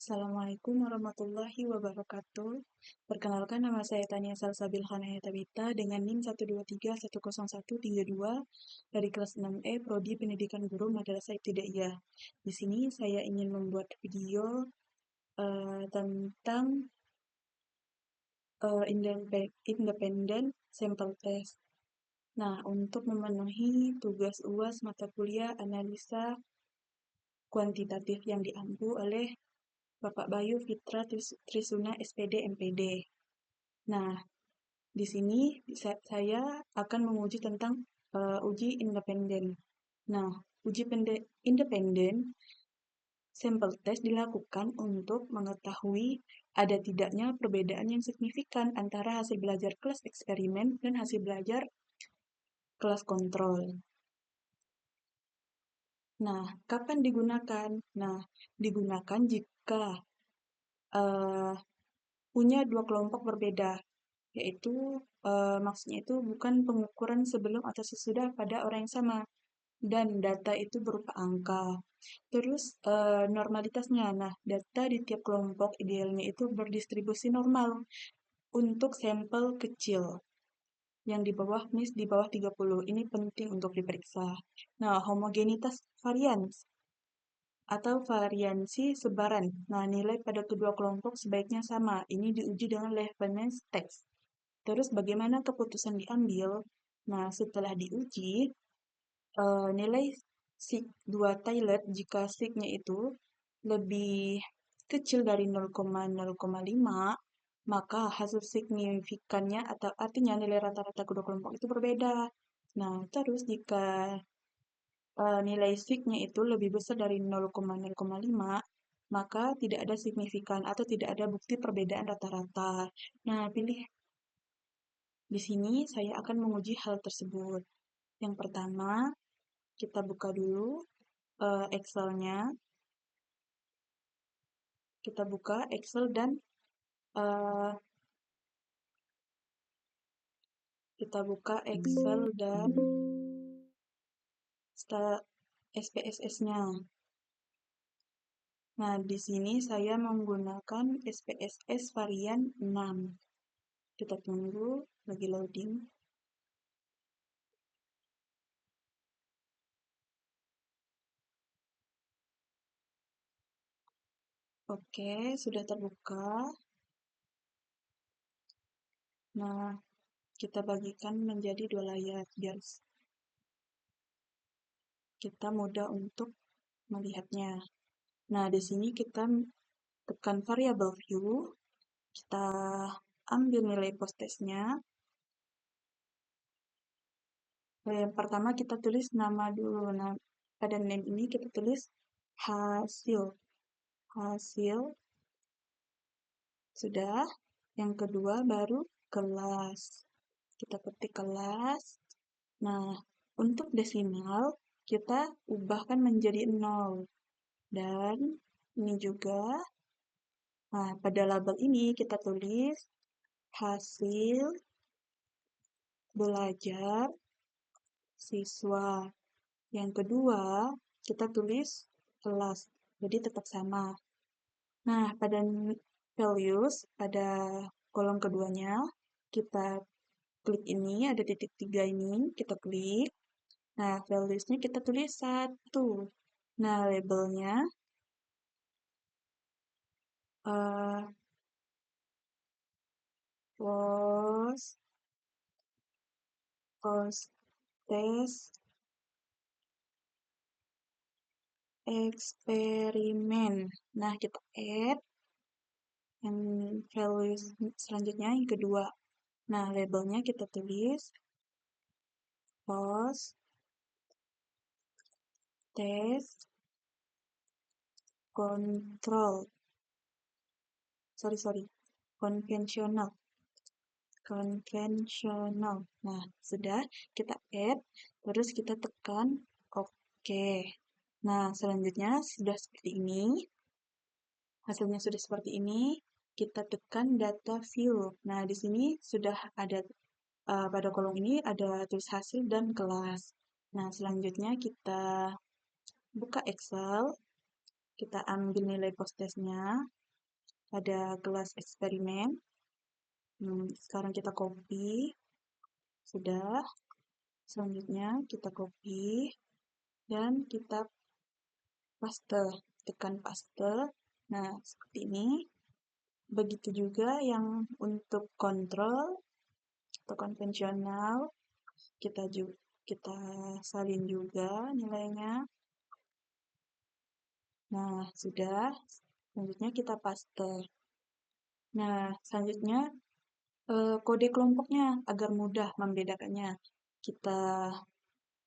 Assalamualaikum warahmatullahi wabarakatuh. Perkenalkan, nama saya Tania Salsabil Tabita dengan NIM 123101132 dari kelas 6E Prodi Pendidikan Guru Madrasah Ibtidaiyah. Di sini saya ingin membuat video tentang independent sample test. Nah, untuk memenuhi tugas UAS mata kuliah analisa kuantitatif yang diampu oleh Bapak Bayu Fitra Trisuna SPD MPD. Nah, di sini saya akan menguji tentang uji independen. Nah, uji independen sampel test dilakukan untuk mengetahui ada tidaknya perbedaan yang signifikan antara hasil belajar kelas eksperimen dan hasil belajar kelas kontrol. Nah, kapan digunakan? Nah, digunakan jika punya dua kelompok berbeda, yaitu maksudnya itu bukan pengukuran sebelum atau sesudah pada orang yang sama, dan data itu berupa angka. Terus normalitasnya, nah data di tiap kelompok idealnya itu berdistribusi normal untuk sampel kecil yang di bawah di bawah 30. Ini penting untuk diperiksa. Nah, homogenitas varian atau variansi sebaran. Nah, nilai pada kedua kelompok sebaiknya sama. Ini diuji dengan Leibniz test. Terus bagaimana keputusan diambil? Nah, setelah diuji, nilai sig2 Taylor jika sig-nya itu lebih kecil dari 0,05, maka hasil signifikannya atau artinya nilai rata-rata kedua kelompok itu berbeda. Nah, terus jika nilai sig-nya itu lebih besar dari 0,05, maka tidak ada signifikan atau tidak ada bukti perbedaan rata-rata. Nah, pilih di sini saya akan menguji hal tersebut. Yang pertama, kita buka dulu Excel-nya. Kita buka Excel dan SPSS-nya. Nah, di sini saya menggunakan SPSS varian 6. Kita tunggu lagi loading. Oke, sudah terbuka. Nah, kita bagikan menjadi dua layar biar kita mudah untuk melihatnya. Nah, di sini kita tekan variable view, kita ambil nilai post test-nya. Yang pertama kita tulis nama dulu. Nah, pada name ini kita tulis hasil. Sudah. Yang kedua baru kelas. Kita ketik kelas. Nah, untuk desimal kita ubahkan menjadi 0. Dan ini juga. Nah, pada label ini kita tulis hasil belajar siswa. Yang kedua, kita tulis kelas. Jadi tetap sama. Nah, pada values, pada kolom keduanya, kita klik ini, ada titik 3 ini, kita klik. Nah, values-nya kita tulis 1. Nah, labelnya post test eksperimen. Nah, kita add yang values selanjutnya yang kedua. Nah, labelnya kita tulis post test control. Konvensional. Nah, sudah kita add, terus kita tekan OK. Nah, selanjutnya sudah seperti ini. Hasilnya sudah seperti ini. Kita tekan data view. Nah, di sini sudah ada pada kolom ini ada tulis hasil dan kelas. Nah, selanjutnya kita buka Excel. kita ambil nilai post-testnya pada kelas eksperimen. Sekarang kita copy, sudah. Selanjutnya kita copy dan kita paste, tekan paste. Nah, seperti ini. Begitu juga yang untuk kontrol atau konvensional, kita salin juga nilainya. Nah, sudah. Selanjutnya kita paste. Nah, selanjutnya kode kelompoknya agar mudah membedakannya. Kita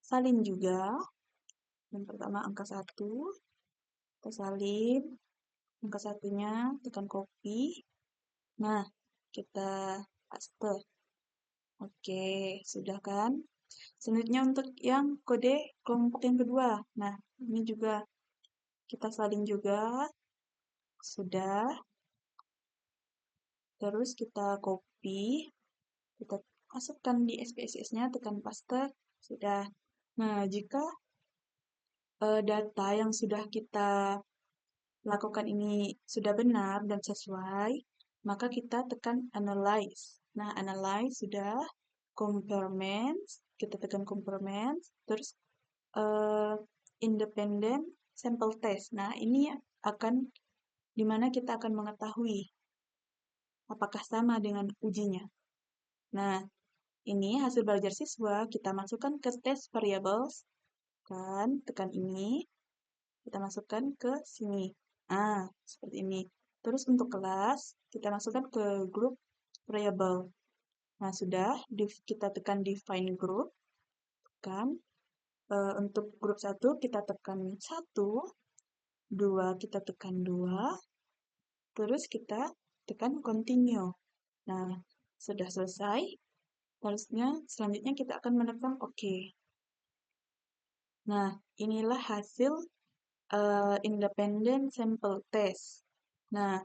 salin juga. Yang pertama angka 1, kita salin. Angka satunya, tekan copy. Nah, kita paste. Oke, sudah kan? Selanjutnya untuk yang kode kelompok yang kedua. Nah, ini juga kita salin juga. Sudah. Terus kita copy. Kita masukkan di SPSS-nya, tekan paste. Sudah. Nah, jika data yang sudah kita lakukan ini sudah benar dan sesuai, maka kita tekan analyze. Nah, analyze sudah, compare-ments, kita tekan compare-ments, terus independent sample test. Nah, ini akan dimana kita akan mengetahui apakah sama dengan ujinya. Nah, ini hasil belajar siswa, kita masukkan ke test variables, kan, tekan ini, kita masukkan ke sini. Seperti ini. Terus untuk kelas, kita masukkan ke grup variable. Nah, sudah, kita tekan define group, kan. Untuk grup 1, kita tekan 1, 2, kita tekan 2, terus kita tekan continue. Nah, sudah selesai. Selanjutnya kita akan menekan OK. Nah, inilah hasil independent sample test. Nah,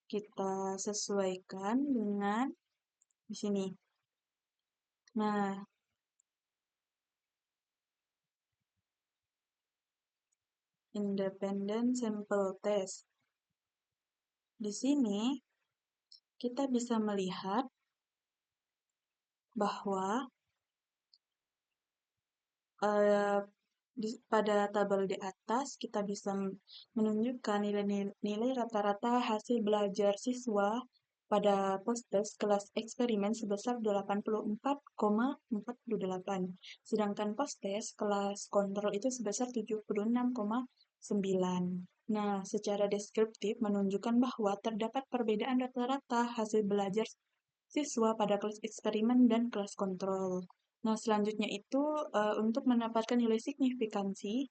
kita sesuaikan dengan di sini. Nah, independent sample test. Di sini kita bisa melihat bahwa pada tabel di atas kita bisa menunjukkan nilai rata-rata hasil belajar siswa pada post-test kelas eksperimen sebesar 84,48. Sedangkan post-test kelas kontrol itu sebesar 76,9. Nah, secara deskriptif menunjukkan bahwa terdapat perbedaan rata-rata hasil belajar siswa pada kelas eksperimen dan kelas kontrol. Nah, selanjutnya itu untuk mendapatkan nilai signifikansi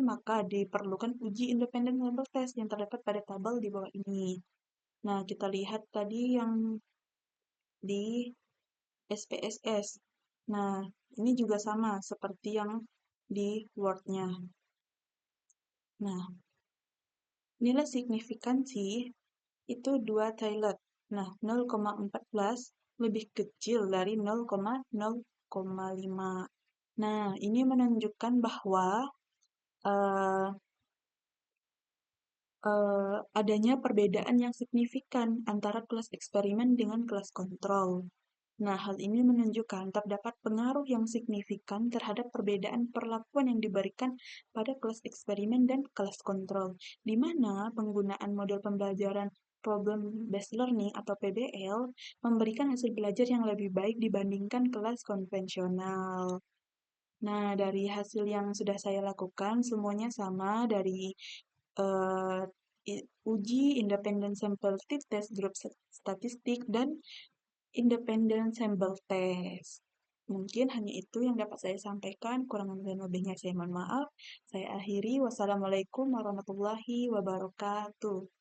maka diperlukan uji independen sample test yang terdapat pada tabel di bawah ini. Nah, kita lihat tadi yang di SPSS. Nah, ini juga sama seperti yang di Word-nya. Nah, nilai signifikansi itu 2 Taylor. Nah, 0,14 lebih kecil dari 0,05. Nah, ini menunjukkan bahwa adanya perbedaan yang signifikan antara kelas eksperimen dengan kelas kontrol. Nah, hal ini menunjukkan terdapat pengaruh yang signifikan terhadap perbedaan perlakuan yang diberikan pada kelas eksperimen dan kelas kontrol, di mana penggunaan model pembelajaran Problem Based Learning atau PBL memberikan hasil belajar yang lebih baik dibandingkan kelas konvensional. Nah, dari hasil yang sudah saya lakukan, semuanya sama dari uji independent sample test grup statistik dan independent sample test. Mungkin hanya itu yang dapat saya sampaikan, kurang dan lebihnya saya mohon maaf. Saya akhiri, wassalamualaikum warahmatullahi wabarakatuh.